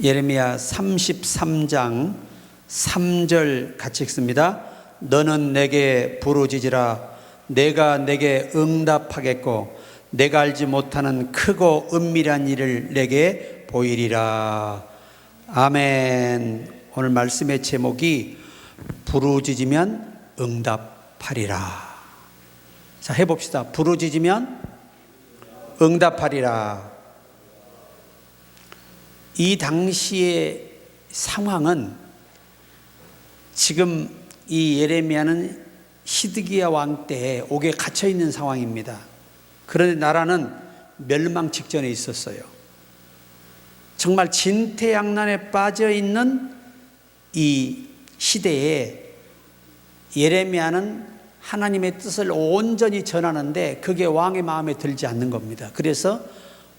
예레미야 33장 3절 같이 읽습니다. 너는 내게 부르짖으라. 내가 내게 응답하겠고 내가 알지 못하는 크고 은밀한 일을 내게 보이리라. 아멘. 오늘 말씀의 제목이 부르짖으면 응답하리라. 자, 해봅시다. 부르짖으면 응답하리라. 이 당시의 상황은 지금 이 예레미야는 시드기야 왕 때에 옥에 갇혀 있는 상황입니다. 그런데 나라는 멸망 직전에 있었어요. 정말 진퇴양난에 빠져 있는 이 시대에 예레미야는 하나님의 뜻을 온전히 전하는데 그게 왕의 마음에 들지 않는 겁니다. 그래서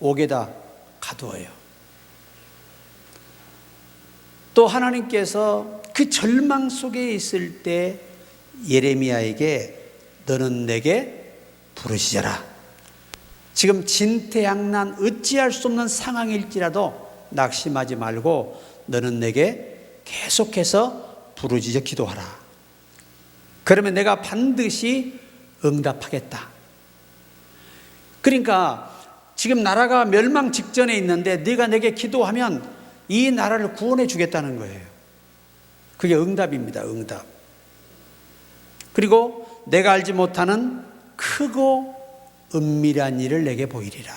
옥에다 가두어요. 또 하나님께서 그 절망 속에 있을 때 예레미야에게 너는 내게 부르짖어라. 지금 진퇴양난 어찌할 수 없는 상황일지라도 낙심하지 말고 너는 내게 계속해서 부르짖어 기도하라. 그러면 내가 반드시 응답하겠다. 그러니까 지금 나라가 멸망 직전에 있는데 네가 내게 기도하면 이 나라를 구원해 주겠다는 거예요. 그게 응답입니다. 응답. 그리고 내가 알지 못하는 크고 은밀한 일을 내게 보이리라.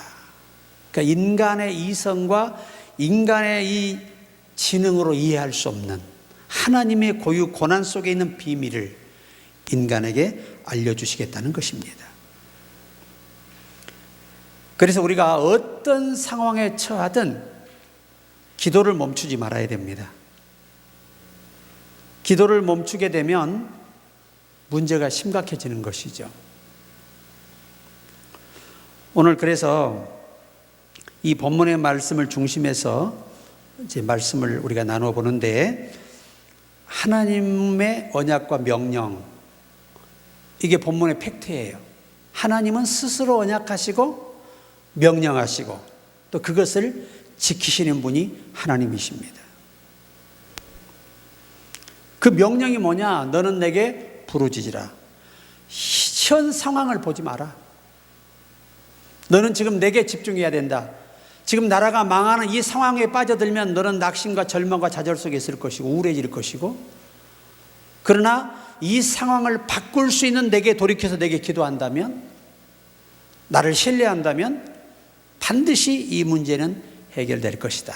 그러니까 인간의 이성과 인간의 이 지능으로 이해할 수 없는 하나님의 고유 고난 속에 있는 비밀을 인간에게 알려주시겠다는 것입니다. 그래서 우리가 어떤 상황에 처하든 기도를 멈추지 말아야 됩니다. 기도를 멈추게 되면 문제가 심각해지는 것이죠. 오늘 그래서 이 본문의 말씀을 중심해서 이제 말씀을 우리가 나누어 보는데 하나님의 언약과 명령, 이게 본문의 팩트예요. 하나님은 스스로 언약하시고 명령하시고 또 그것을 지키시는 분이 하나님이십니다. 그 명령이 뭐냐? 너는 내게 부르짖으라. 현 상황을 보지 마라. 너는 지금 내게 집중해야 된다. 지금 나라가 망하는 이 상황에 빠져들면 너는 낙심과 절망과 좌절 속에 있을 것이고 우울해질 것이고, 그러나 이 상황을 바꿀 수 있는 내게 돌이켜서 내게 기도한다면, 나를 신뢰한다면 반드시 이 문제는 해결될 것이다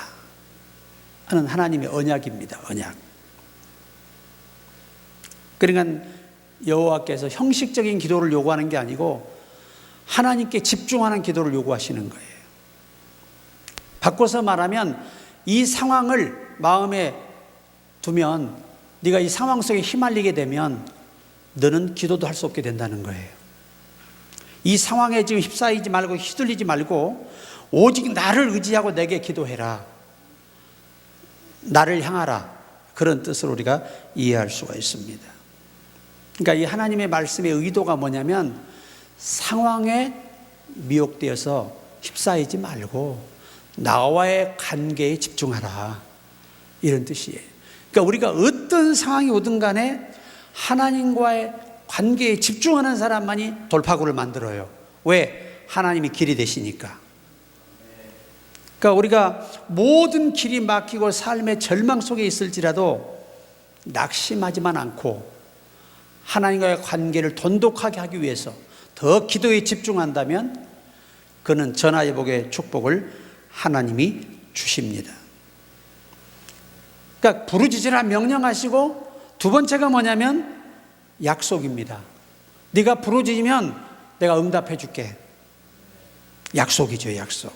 하는 하나님의 언약입니다. 언약. 그러니까 여호와께서 형식적인 기도를 요구하는 게 아니고 하나님께 집중하는 기도를 요구하시는 거예요. 바꿔서 말하면 이 상황을 마음에 두면, 네가 이 상황 속에 휘말리게 되면 너는 기도도 할 수 없게 된다는 거예요. 이 상황에 지금 휩싸이지 말고 휘둘리지 말고 오직 나를 의지하고 내게 기도해라. 나를 향하라. 그런 뜻으로 우리가 이해할 수가 있습니다. 그러니까 이 하나님의 말씀의 의도가 뭐냐면 상황에 미혹되어서 휩싸이지 말고 나와의 관계에 집중하라. 이런 뜻이에요. 그러니까 우리가 어떤 상황이 오든 간에 하나님과의 관계에 집중하는 사람만이 돌파구를 만들어요. 왜? 하나님이 길이 되시니까. 그러니까 우리가 모든 길이 막히고 삶의 절망 속에 있을지라도 낙심하지만 않고 하나님과의 관계를 돈독하게 하기 위해서 더 기도에 집중한다면 그는 전화위복의 축복을 하나님이 주십니다. 그러니까 부르짖으라 명령하시고 두 번째가 뭐냐면 약속입니다. 네가 부르짖으면 내가 응답해 줄게. 약속이죠, 약속.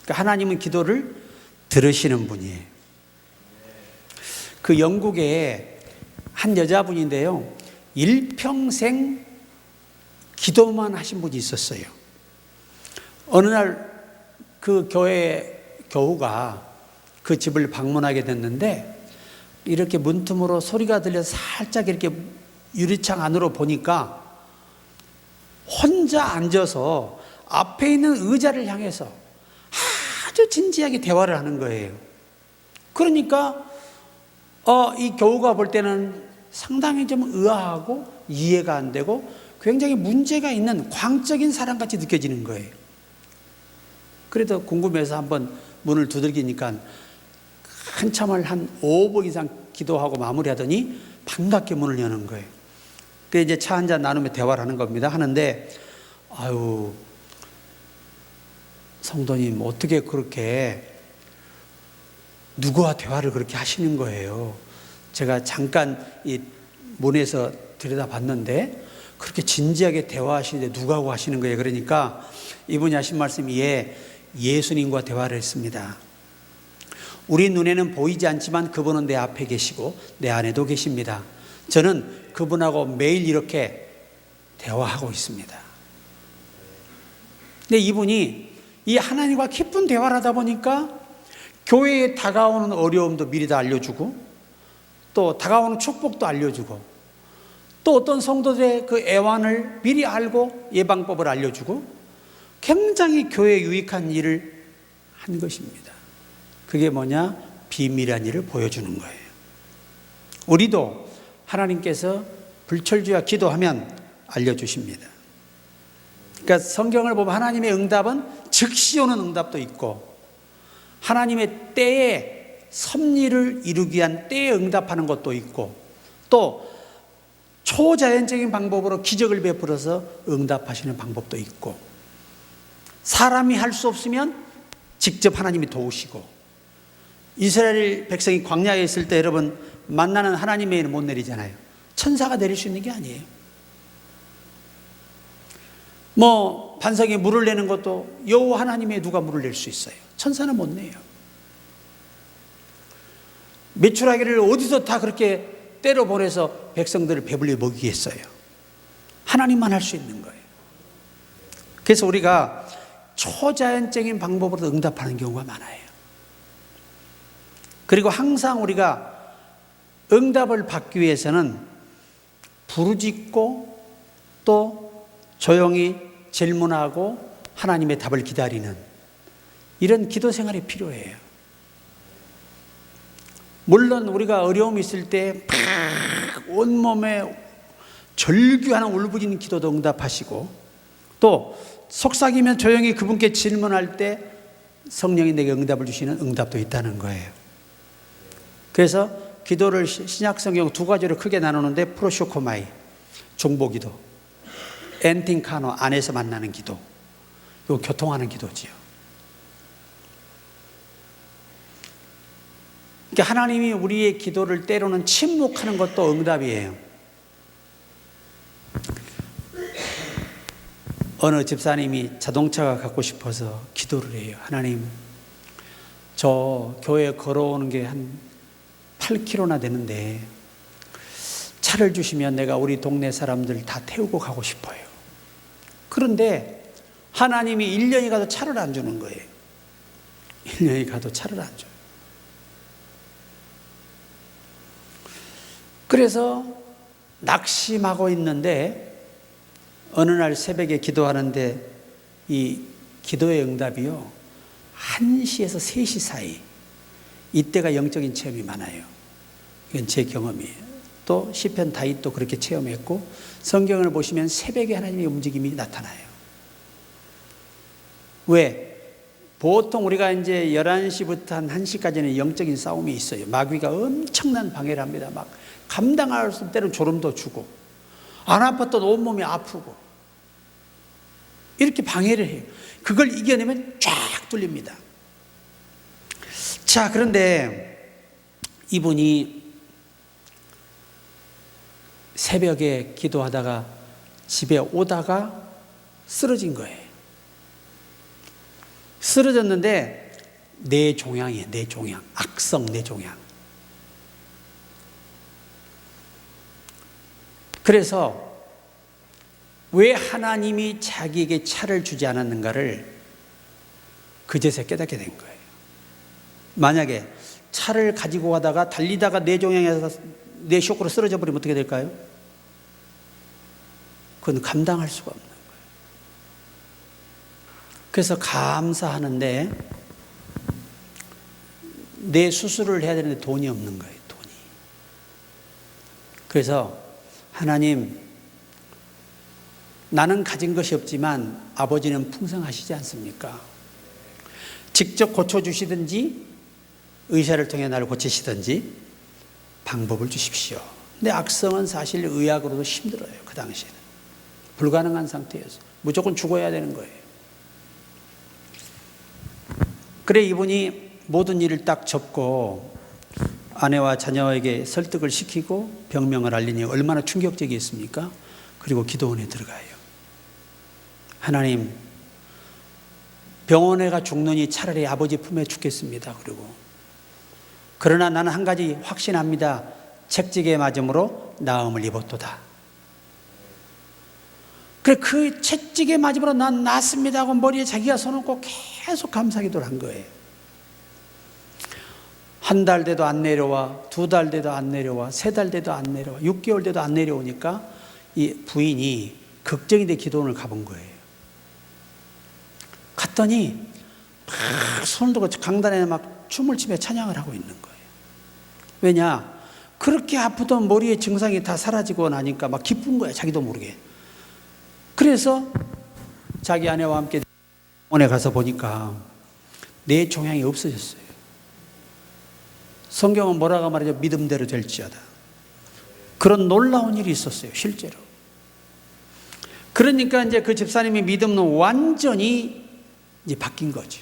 그러니까 하나님은 기도를 들으시는 분이에요. 그 영국에 한 여자분인데요, 일평생 기도만 하신 분이 있었어요. 어느 날 그 교회 교우가 그 집을 방문하게 됐는데 이렇게 문틈으로 소리가 들려서 살짝 이렇게 유리창 안으로 보니까 혼자 앉아서 앞에 있는 의자를 향해서 아주 진지하게 대화를 하는 거예요. 그러니까 이 교우가 볼 때는 상당히 좀 의아하고 이해가 안 되고 굉장히 문제가 있는 광적인 사람같이 느껴지는 거예요. 그래도 궁금해서 한번 문을 두들기니까 한참을 한 5분 이상 기도하고 마무리하더니 반갑게 문을 여는 거예요. 그래서 이제 차 한잔 나누며 대화를 하는 겁니다. 하는데 아유, 성도님 어떻게 그렇게 누구와 대화를 그렇게 하시는 거예요? 제가 잠깐 이 문에서 들여다봤는데 그렇게 진지하게 대화하시는데 누구하고 하시는 거예요? 그러니까 이분이 하신 말씀이 예수님과 대화를 했습니다. 우리 눈에는 보이지 않지만 그분은 내 앞에 계시고 내 안에도 계십니다. 저는 그분하고 매일 이렇게 대화하고 있습니다. 근데 이분이 이 하나님과 깊은 대화를 하다 보니까 교회에 다가오는 어려움도 미리 다 알려주고 또 다가오는 축복도 알려주고 또 어떤 성도들의 그 애환을 미리 알고 예방법을 알려주고 굉장히 교회에 유익한 일을 한 것입니다. 그게 뭐냐? 비밀한 일을 보여주는 거예요. 우리도 하나님께서 불철주야 기도하면 알려주십니다. 그러니까 성경을 보면 하나님의 응답은 즉시 오는 응답도 있고 하나님의 때에 섭리를 이루기 위한 때에 응답하는 것도 있고 또 초자연적인 방법으로 기적을 베풀어서 응답하시는 방법도 있고 사람이 할 수 없으면 직접 하나님이 도우시고 이스라엘 백성이 광야에 있을 때 여러분 만나는 하나님의 일은 못 내리잖아요. 천사가 내릴 수 있는 게 아니에요. 반석에 물을 내는 것도 여호와 하나님의 누가 물을 낼 수 있어요. 천사는 못 내요. 메추라기를 어디서 다 그렇게 때려 보내서 백성들을 배불리 먹이겠어요. 하나님만 할 수 있는 거예요. 그래서 우리가 초자연적인 방법으로 응답하는 경우가 많아요. 그리고 항상 우리가 응답을 받기 위해서는 부르짖고 또 조용히 질문하고 하나님의 답을 기다리는 이런 기도 생활이 필요해요. 물론 우리가 어려움이 있을 때 온몸에 절규하는 울부짖는 기도도 응답하시고 또 속삭이면 조용히 그분께 질문할 때 성령이 내게 응답을 주시는 응답도 있다는 거예요. 그래서 기도를 신약성경 두 가지로 크게 나누는데 프로쇼코마이, 중보기도, 엔팅카노, 안에서 만나는 기도, 요 교통하는 기도지요. 그러니까 하나님이 우리의 기도를 때로는 침묵하는 것도 응답이에요. 어느 집사님이 자동차가 갖고 싶어서 기도를 해요. 하나님, 저 교회 걸어오는 게 한 8km나 되는데 차를 주시면 내가 우리 동네 사람들 다 태우고 가고 싶어요. 그런데 하나님이 1년이 가도 차를 안 주는 거예요. 1년이 가도 차를 안 줘요. 그래서 낙심하고 있는데 어느 날 새벽에 기도하는데 이 기도의 응답이요 1시에서 3시 사이 이때가 영적인 체험이 많아요. 이건 제 경험이에요. 또 시편 다윗도 그렇게 체험했고 성경을 보시면 새벽에 하나님의 움직임이 나타나요. 왜? 보통 우리가 이제 11시부터 한 1시까지는 영적인 싸움이 있어요. 마귀가 엄청난 방해를 합니다. 막 감당할 수 없을 때는 졸음도 주고 안 아팠던 온몸이 아프고 이렇게 방해를 해요. 그걸 이겨내면 쫙 뚫립니다. 자, 그런데 이분이 새벽에 기도하다가 집에 오다가 쓰러진 거예요. 쓰러졌는데 뇌종양이에요. 뇌종양, 악성 뇌종양. 그래서 왜 하나님이 자기에게 차를 주지 않았는가를 그제서 깨닫게 된 거예요. 만약에 차를 가지고 가다가 달리다가 뇌종양에서 뇌쇼크로 쓰러져 버리면 어떻게 될까요? 그건 감당할 수가 없는 거예요. 그래서 감사하는데 내 수술을 해야 되는데 돈이 없는 거예요. 돈이. 그래서 하나님, 나는 가진 것이 없지만 아버지는 풍성하시지 않습니까? 직접 고쳐주시든지 의사를 통해 나를 고치시든지 방법을 주십시오. 근데 악성은 사실 의학으로도 힘들어요. 그 당시에는 불가능한 상태여서 무조건 죽어야 되는 거예요. 그래 이분이 모든 일을 딱 접고 아내와 자녀에게 설득을 시키고 병명을 알리니 얼마나 충격적이었습니까? 그리고 기도원에 들어가요. 하나님, 병원에 가 죽느니 차라리 아버지 품에 죽겠습니다. 그러나 나는 한 가지 확신합니다. 채찍에 맞음으로 나음을 입었도다. 그래 그 채찍에 맞음으로 난 낫습니다 하고 머리에 자기가 손을 얹고 계속 감사기도를 한 거예요. 한 달 돼도 안 내려와, 2달 돼도 안 내려와, 3달 돼도 안 내려와, 6개월 돼도 안 내려오니까 이 부인이 걱정이 돼 기도원을 가본 거예요. 갔더니 막 손을 들고 강단에 막 춤을 추며 찬양을 하고 있는 거예요. 왜냐? 그렇게 아프던 머리의 증상이 다 사라지고 나니까 막 기쁜 거야, 자기도 모르게. 그래서 자기 아내와 함께 병원에 가서 보니까 뇌 종양이 없어졌어요. 성경은 뭐라고 말하죠? 믿음대로 될지어다. 그런 놀라운 일이 있었어요, 실제로. 그러니까 이제 그 집사님의 믿음은 완전히 이제 바뀐 거죠.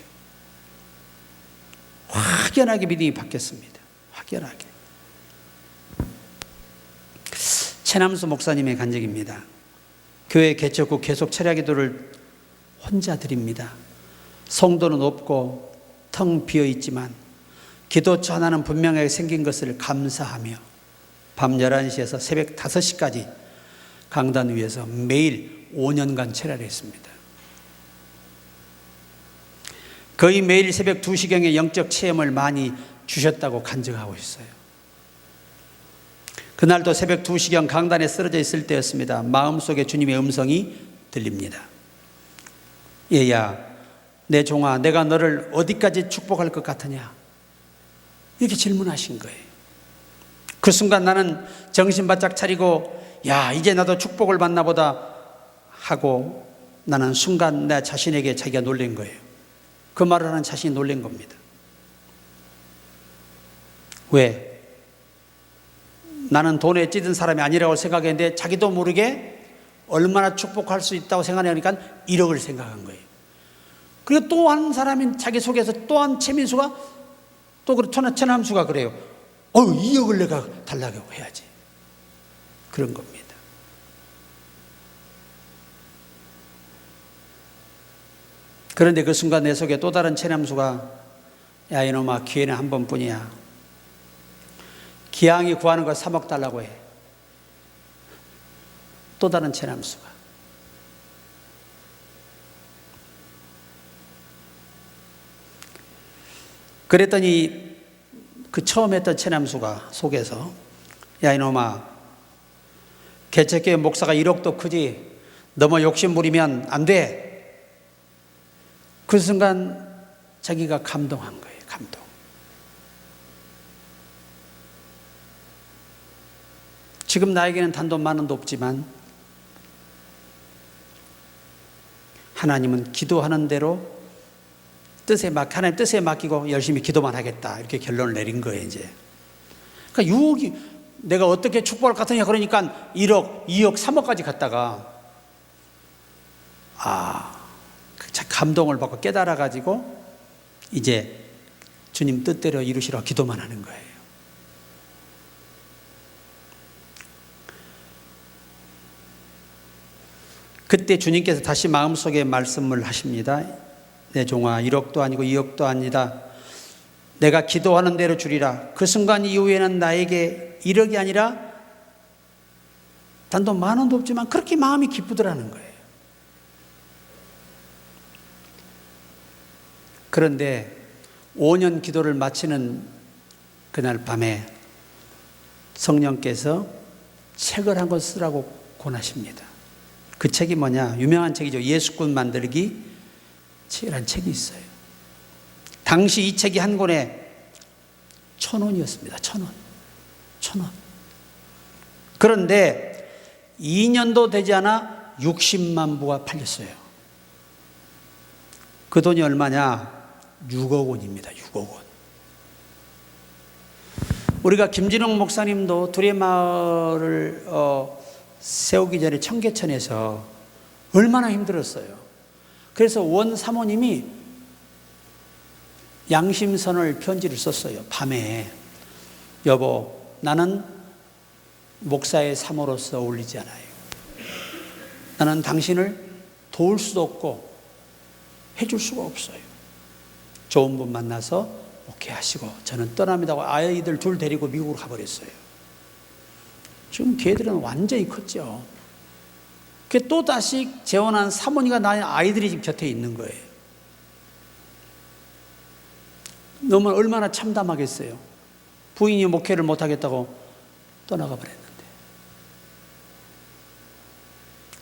확연하게 믿음이 바뀌었습니다. 확연하게. 최남수 목사님의 간증입니다. 교회 개척 후 계속 철야기도를 혼자 드립니다. 성도는 없고 텅 비어 있지만 기도 전화는 분명하게 생긴 것을 감사하며 밤 11시에서 새벽 5시까지 강단 위에서 매일 5년간 철야를 했습니다. 거의 매일 새벽 2시경에 영적 체험을 많이 주셨다고 간증하고 있어요. 그날도 새벽 2시경 강단에 쓰러져 있을 때였습니다. 마음속에 주님의 음성이 들립니다. 얘야, 내 종아, 내가 너를 어디까지 축복할 것 같으냐? 이렇게 질문하신 거예요. 그 순간 나는 정신 바짝 차리고 야, 이제 나도 축복을 받나 보다 하고 나는 순간 내 자신에게 자기가 놀란 거예요. 그 말을 하는 자신이 놀란 겁니다. 왜? 나는 돈에 찌든 사람이 아니라고 생각했는데 자기도 모르게 얼마나 축복할 수 있다고 생각하니까 1억을 생각한 거예요. 그리고 또 한 사람인 자기 속에서 또 한 최민수가 또 최남수가 그래요. 2억을 내가 달라고 해야지. 그런 겁니다. 그런데 그 순간 내 속에 또 다른 최남수가 야 이놈아, 기회는 한 번뿐이야. 기왕이 구하는 거 3억 달라고 해. 또 다른 최남수가. 그랬더니 그 처음 했던 최남수가 속에서 야 이놈아, 개척교회 목사가 1억도 크지 너무 욕심 부리면 안 돼. 그 순간 자기가 감동한 거예요. 감동. 지금 나에게는 단돈 10,000원도 없지만 하나님은 기도하는 대로 하나님 뜻에 맡기고 열심히 기도만 하겠다. 이렇게 결론을 내린 거예요, 이제. 그러니까 6억이 내가 어떻게 축복할 것 같으냐 그러니까 1억, 2억, 3억까지 갔다가 감동을 받고 깨달아가지고 이제 주님 뜻대로 이루시라 기도만 하는 거예요. 그때 주님께서 다시 마음속에 말씀을 하십니다. 내 종아, 1억도 아니고 2억도 아니다. 내가 기도하는 대로 주리라. 그 순간 이후에는 나에게 1억이 아니라 단돈 10,000원도 없지만 그렇게 마음이 기쁘더라는 거예요. 그런데 5년 기도를 마치는 그날 밤에 성령께서 책을 한 권 쓰라고 권하십니다. 그 책이 뭐냐? 유명한 책이죠. 예수꾼 만들기 책이라는 책이 있어요. 당시 이 책이 한 권에 1,000원이었습니다. 1,000원. 1,000원. 그런데 2년도 되지 않아 60만 부가 팔렸어요. 그 돈이 얼마냐? 6억 원입니다. 6억 원. 우리가 김진홍 목사님도 두레마을을 세우기 전에 청계천에서 얼마나 힘들었어요. 그래서 원 사모님이 양심선을 편지를 썼어요. 밤에 여보, 나는 목사의 사모로서 어울리지 않아요. 나는 당신을 도울 수도 없고 해줄 수가 없어요. 좋은 분 만나서 목회하시고 저는 떠납니다 하고 아이들 둘 데리고 미국으로 가버렸어요. 지금 걔들은 완전히 컸죠. 또 다시 재혼한 사모니가 낳은 아이들이 지금 곁에 있는 거예요. 너무 얼마나 참담하겠어요. 부인이 목회를 못하겠다고 떠나가 버렸는데.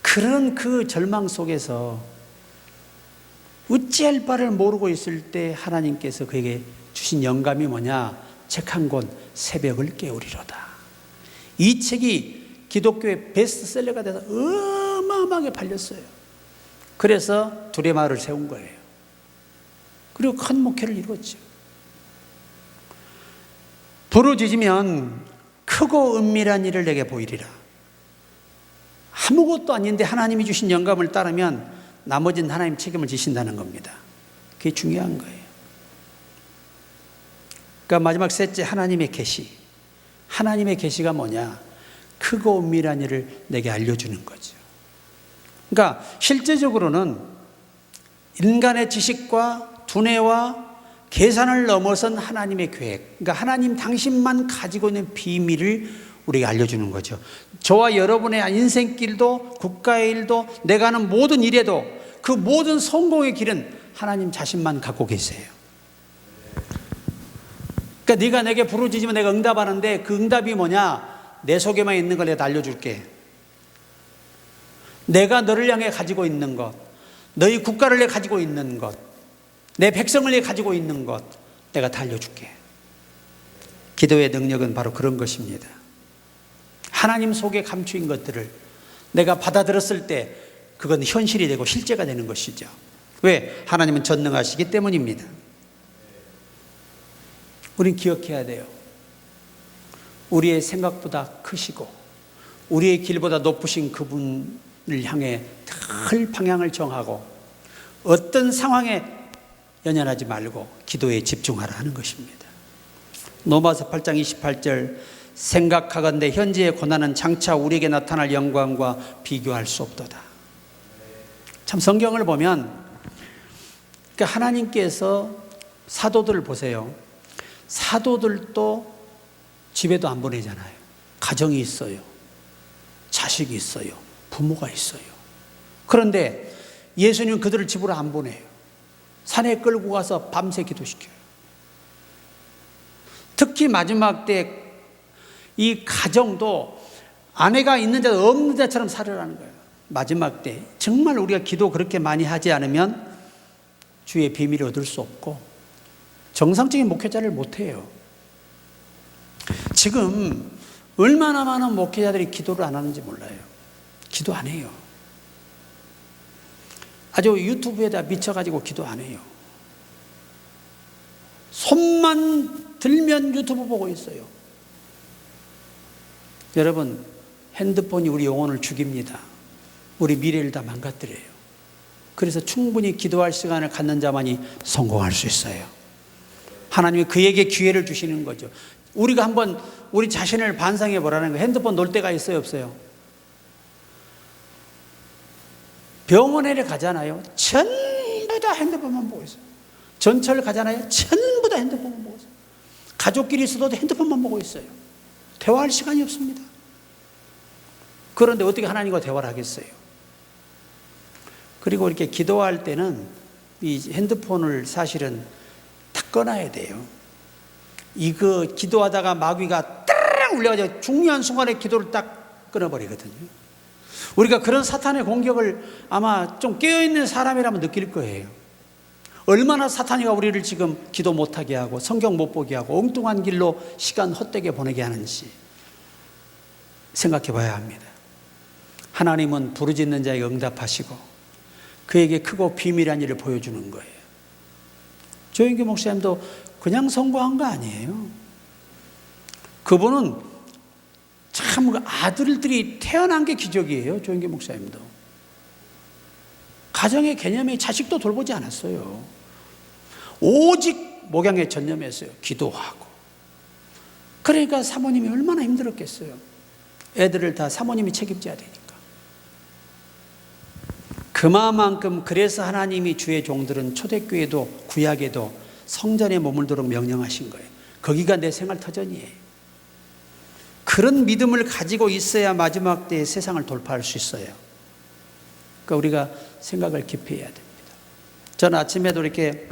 그런 그 절망 속에서 어찌할 바를 모르고 있을 때 하나님께서 그에게 주신 영감이 뭐냐? 책 한 권, 새벽을 깨우리로다. 이 책이 기독교의 베스트셀러가 돼서 어마어마하게 팔렸어요. 그래서 두레마을을 세운 거예요. 그리고 큰 목회를 이루었죠. 부르짖으면 크고 은밀한 일을 내게 보이리라. 아무것도 아닌데 하나님이 주신 영감을 따르면 나머지는 하나님 책임을 지신다는 겁니다. 그게 중요한 거예요. 그러니까 마지막 셋째, 하나님의 계시. 하나님의 계시가 뭐냐? 크고 은밀한 일을 내게 알려주는 거죠. 그러니까 실제적으로는 인간의 지식과 두뇌와 계산을 넘어선 하나님의 계획, 그러니까 하나님 당신만 가지고 있는 비밀을 우리에게 알려주는 거죠. 저와 여러분의 인생길도 국가의 일도 내가 하는 모든 일에도 그 모든 성공의 길은 하나님 자신만 갖고 계세요. 그러니까 네가 내게 부르짖으면 내가 응답하는데 그 응답이 뭐냐? 내 속에만 있는 걸 내가 알려줄게. 내가 너를 향해 가지고 있는 것, 너희 국가를 내가 가지고 있는 것, 내 백성을 내가 가지고 있는 것, 내가 다 알려줄게. 기도의 능력은 바로 그런 것입니다. 하나님 속에 감추인 것들을 내가 받아들였을 때 그건 현실이 되고 실제가 되는 것이죠. 왜? 하나님은 전능하시기 때문입니다. 우린 기억해야 돼요. 우리의 생각보다 크시고 우리의 길보다 높으신 그분을 향해 늘 방향을 정하고 어떤 상황에 연연하지 말고 기도에 집중하라 하는 것입니다. 로마서 8장 28절, 생각하건대 현재의 고난은 장차 우리에게 나타날 영광과 비교할 수 없도다. 참 성경을 보면 그러니까 하나님께서 사도들을 보세요. 사도들도 집에도 안 보내잖아요. 가정이 있어요. 자식이 있어요. 부모가 있어요. 그런데 예수님은 그들을 집으로 안 보내요. 산에 끌고 가서 밤새 기도시켜요. 특히 마지막 때 이 가정도 아내가 있는 데도 없는 데처럼 살으라는 거예요. 마지막 때 정말 우리가 기도 그렇게 많이 하지 않으면 주의 비밀을 얻을 수 없고 정상적인 목회자를 못해요. 지금 얼마나 많은 목회자들이 기도를 안 하는지 몰라요. 기도 안 해요. 아주 유튜브에다 미쳐가지고 기도 안 해요. 손만 들면 유튜브 보고 있어요. 여러분, 핸드폰이 우리 영혼을 죽입니다. 우리 미래를 다 망가뜨려요. 그래서 충분히 기도할 시간을 갖는 자만이 성공할 수 있어요. 하나님이 그에게 기회를 주시는 거죠. 우리가 한번 우리 자신을 반성해 보라는 거예요. 핸드폰 놓을 때가 있어요, 없어요? 병원에 가잖아요. 전부 다 핸드폰만 보고 있어요. 전철 가잖아요. 전부 다 핸드폰만 보고 있어요. 가족끼리 있어도 핸드폰만 보고 있어요. 대화할 시간이 없습니다. 그런데 어떻게 하나님과 대화를 하겠어요? 그리고 이렇게 기도할 때는 이 핸드폰을 사실은 딱 꺼놔야 돼요. 이거 기도하다가 마귀가 따르릉 울려가지고 중요한 순간에 기도를 딱 끊어버리거든요. 우리가 그런 사탄의 공격을 아마 좀 깨어있는 사람이라면 느낄 거예요. 얼마나 사탄이가 우리를 지금 기도 못하게 하고 성경 못 보게 하고 엉뚱한 길로 시간 헛되게 보내게 하는지 생각해 봐야 합니다. 하나님은 부르짖는 자에게 응답하시고 그에게 크고 비밀한 일을 보여주는 거예요. 조영기 목사님도 그냥 성공한 거 아니에요. 그분은 참 아들들이 태어난 게 기적이에요. 조영기 목사님도. 가정의 개념에 자식도 돌보지 않았어요. 오직 목양에 전념했어요. 기도하고. 그러니까 사모님이 얼마나 힘들었겠어요. 애들을 다 사모님이 책임져야 되니까. 그만큼 그래서 하나님이 주의 종들은 초대교회도 구약에도 성전에 머물도록 명령하신 거예요. 거기가 내 생활 터전이에요. 그런 믿음을 가지고 있어야 마지막 때에 세상을 돌파할 수 있어요. 그러니까 우리가 생각을 깊이 해야 됩니다. 저는 아침에도 이렇게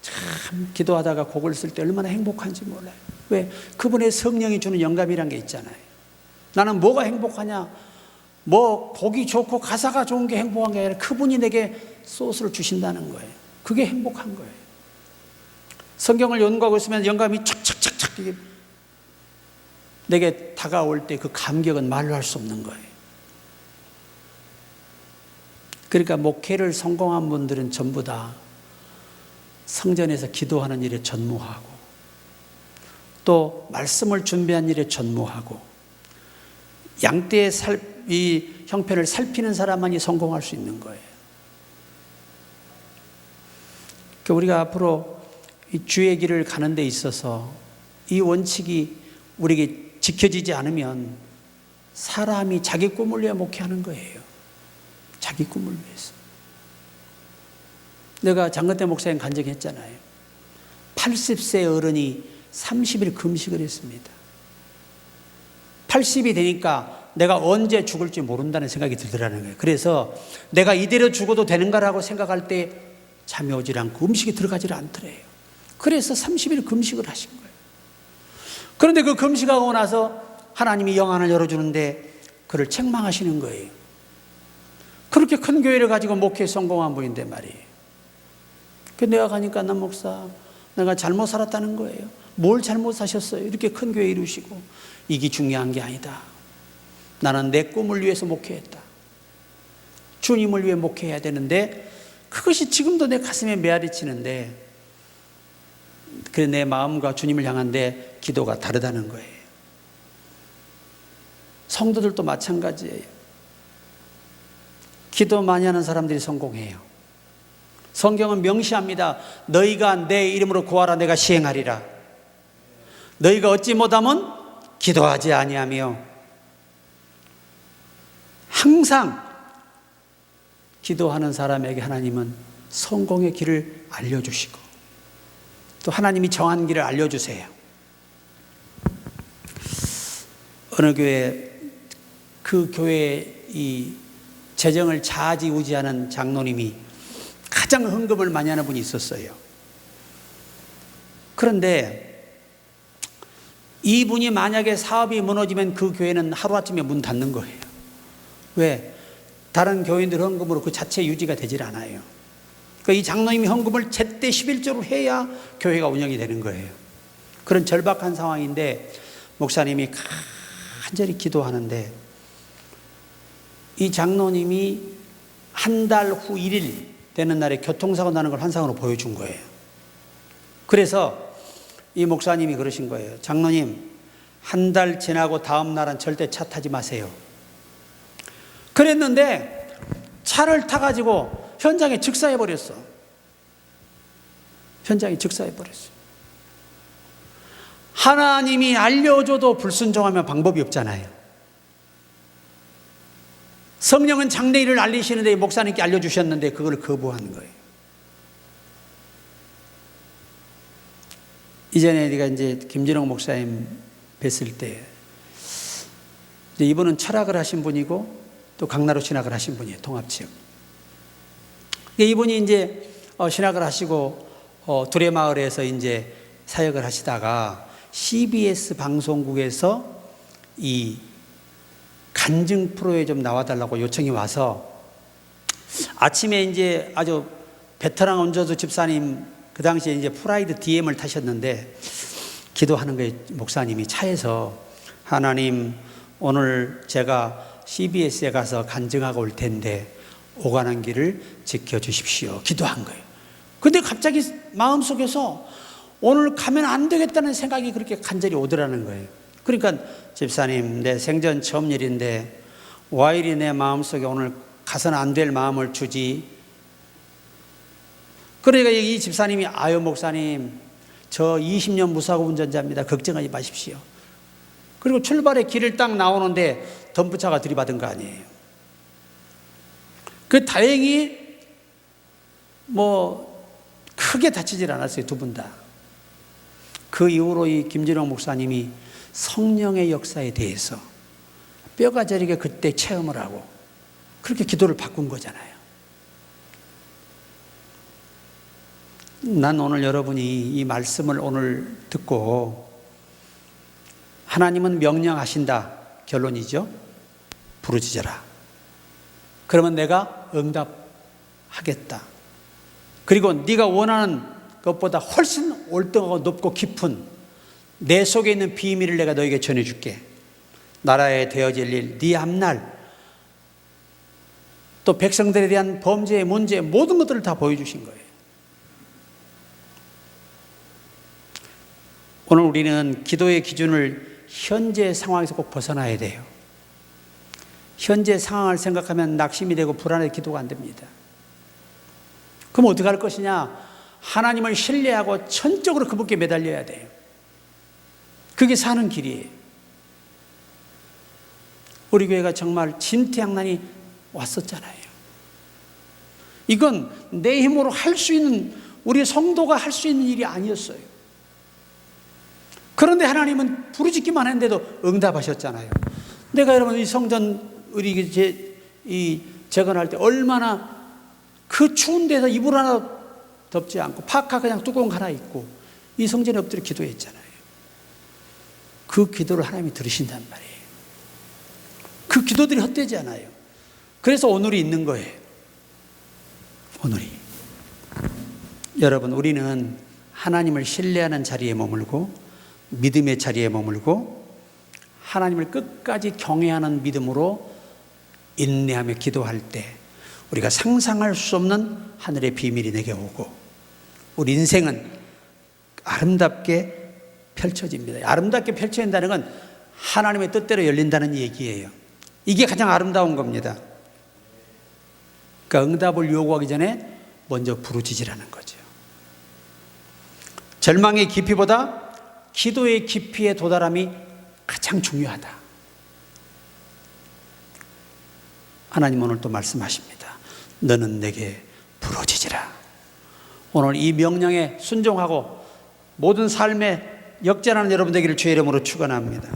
참 기도하다가 곡을 쓸 때 얼마나 행복한지 몰라요. 왜? 그분의 성령이 주는 영감이란 게 있잖아요. 나는 뭐가 행복하냐? 뭐 곡이 좋고 가사가 좋은 게 행복한 게 아니라 그분이 내게 소스를 주신다는 거예요. 그게 행복한 거예요. 성경을 연구하고 있으면 영감이 착착착착 내게 다가올 때 그 감격은 말로 할 수 없는 거예요. 그러니까 목회를 성공한 분들은 전부 다 성전에서 기도하는 일에 전무하고 또 말씀을 준비한 일에 전무하고 양떼의 이 형편을 살피는 사람만이 성공할 수 있는 거예요. 그러니까 우리가 앞으로 이 주의 길을 가는 데 있어서 이 원칙이 우리에게 지켜지지 않으면 사람이 자기 꿈을 위해 목회하는 거예요. 자기 꿈을 위해서. 내가 장건대 목사님 간증했잖아요. 80세 어른이 30일 금식을 했습니다. 80이 되니까 내가 언제 죽을지 모른다는 생각이 들더라는 거예요. 그래서 내가 이대로 죽어도 되는가라고 생각할 때 잠이 오질 않고 음식이 들어가질 않더래요. 그래서 30일 금식을 하신 거예요. 그런데 그 금식하고 나서 하나님이 영안을 열어주는데 그를 책망하시는 거예요. 그렇게 큰 교회를 가지고 목회에 성공한 분인데 말이에요. 내가 가니까 나 목사 내가 잘못 살았다는 거예요. 뭘 잘못 사셨어요? 이렇게 큰 교회 이루시고. 이게 중요한 게 아니다. 나는 내 꿈을 위해서 목회했다. 주님을 위해 목회해야 되는데 그것이 지금도 내 가슴에 메아리 치는데 그래 내 마음과 주님을 향한 내 기도가 다르다는 거예요. 성도들도 마찬가지예요. 기도 많이 하는 사람들이 성공해요. 성경은 명시합니다. 너희가 내 이름으로 구하라 내가 시행하리라. 너희가 얻지 못하면 기도하지 아니하며. 항상 기도하는 사람에게 하나님은 성공의 길을 알려주시고 또 하나님이 정한 길을 알려주세요. 어느 교회 그 교회의 이 재정을 좌지우지하는 장로님이 가장 헌금을 많이 하는 분이 있었어요. 그런데 이분이 만약에 사업이 무너지면 그 교회는 하루아침에 문 닫는 거예요. 왜? 다른 교인들 헌금으로 그 자체 유지가 되질 않아요. 그러니까 이 장로님이 헌금을 제때 11조로 해야 교회가 운영이 되는 거예요. 그런 절박한 상황인데 목사님이 간절히 기도하는데 이 장로님이 한 달 후 1일 되는 날에 교통사고 나는 걸 환상으로 보여준 거예요. 그래서 이 목사님이 그러신 거예요. 장로님, 한 달 지나고 다음 날은 절대 차 타지 마세요. 그랬는데 차를 타가지고 현장에 즉사해버렸어. 현장에 즉사해버렸어. 하나님이 알려줘도 불순종하면 방법이 없잖아요. 성령은 장래일을 알리시는데 목사님께 알려주셨는데 그걸 거부하는 거예요. 이전에 우리가 이제 김진홍 목사님 뵀을 때 이분은 철학을 하신 분이고 또 강나루 신학을 하신 분이에요. 통합지역. 이분이 이제 신학을 하시고 두레마을에서 이제 사역을 하시다가 CBS 방송국에서 이 간증 프로에 좀 나와달라고 요청이 와서 아침에 이제 아주 베테랑 운전수 집사님, 그 당시에 이제 프라이드 DM을 타셨는데, 기도하는 거예요. 목사님이 차에서, 하나님, 오늘 제가 CBS에 가서 간증하고 올 텐데 오가는 길을 지켜주십시오. 기도한 거예요. 근데 갑자기 마음속에서 오늘 가면 안 되겠다는 생각이 그렇게 간절히 오더라는 거예요. 그러니까 집사님, 내 생전 처음 일인데 와 이리 내 마음속에 오늘 가서는 안 될 마음을 주지. 그러니까 이 집사님이, 아유 목사님, 저 20년 무사고 운전자입니다. 걱정하지 마십시오. 그리고 출발의 길을 딱 나오는데 덤프차가 들이받은 거 아니에요. 그 다행히 뭐 크게 다치질 않았어요. 두 분 다. 그 이후로 이 김진영 목사님이 성령의 역사에 대해서 뼈가 저리게 그때 체험을 하고 그렇게 기도를 바꾼 거잖아요. 난 오늘 여러분이 이 말씀을 오늘 듣고 하나님은 명령하신다, 결론이죠. 부르짖어라. 그러면 내가 응답하겠다. 그리고 네가 원하는 것보다 훨씬 올등하고 높고 깊은 내 속에 있는 비밀을 내가 너에게 전해줄게. 나라에 되어질 일, 네 앞날, 또 백성들에 대한 범죄의 문제, 모든 것들을 다 보여주신 거예요. 오늘 우리는 기도의 기준을 현재 상황에서 꼭 벗어나야 돼요. 현재 상황을 생각하면 낙심이 되고 불안해 기도가 안 됩니다. 그럼 어떻게 할 것이냐? 하나님을 신뢰하고 전적으로 그분께 매달려야 돼요. 그게 사는 길이에요. 우리 교회가 정말 진퇴양난이 왔었잖아요. 이건 내 힘으로 할 수 있는, 우리 성도가 할 수 있는 일이 아니었어요. 그런데 하나님은 부르짖기만 했는데도 응답하셨잖아요. 내가 여러분 이 성전 우리 이 재건할 때 얼마나 그 추운 데서 이불 하나 덮지 않고 파카 그냥 뚜껑 하나 입고 이 성전에 엎드려 기도했잖아요. 그 기도를 하나님이 들으신단 말이에요. 그 기도들이 헛되지 않아요. 그래서 오늘이 있는 거예요. 오늘이. 여러분, 우리는 하나님을 신뢰하는 자리에 머물고 믿음의 자리에 머물고 하나님을 끝까지 경외하는 믿음으로 인내하며 기도할 때 우리가 상상할 수 없는 하늘의 비밀이 내게 오고 우리 인생은 아름답게 펼쳐집니다. 아름답게 펼쳐진다는 건 하나님의 뜻대로 열린다는 얘기예요. 이게 가장 아름다운 겁니다. 그러니까 응답을 요구하기 전에 먼저 부르짖으라는 거죠. 절망의 깊이보다 기도의 깊이에 도달함이 가장 중요하다. 하나님 오늘 또 말씀하십니다. 너는 내게 부르짖으라. 오늘 이 명령에 순종하고 모든 삶에 역전하는 여러분 되기를 주의 이름으로 축원합니다.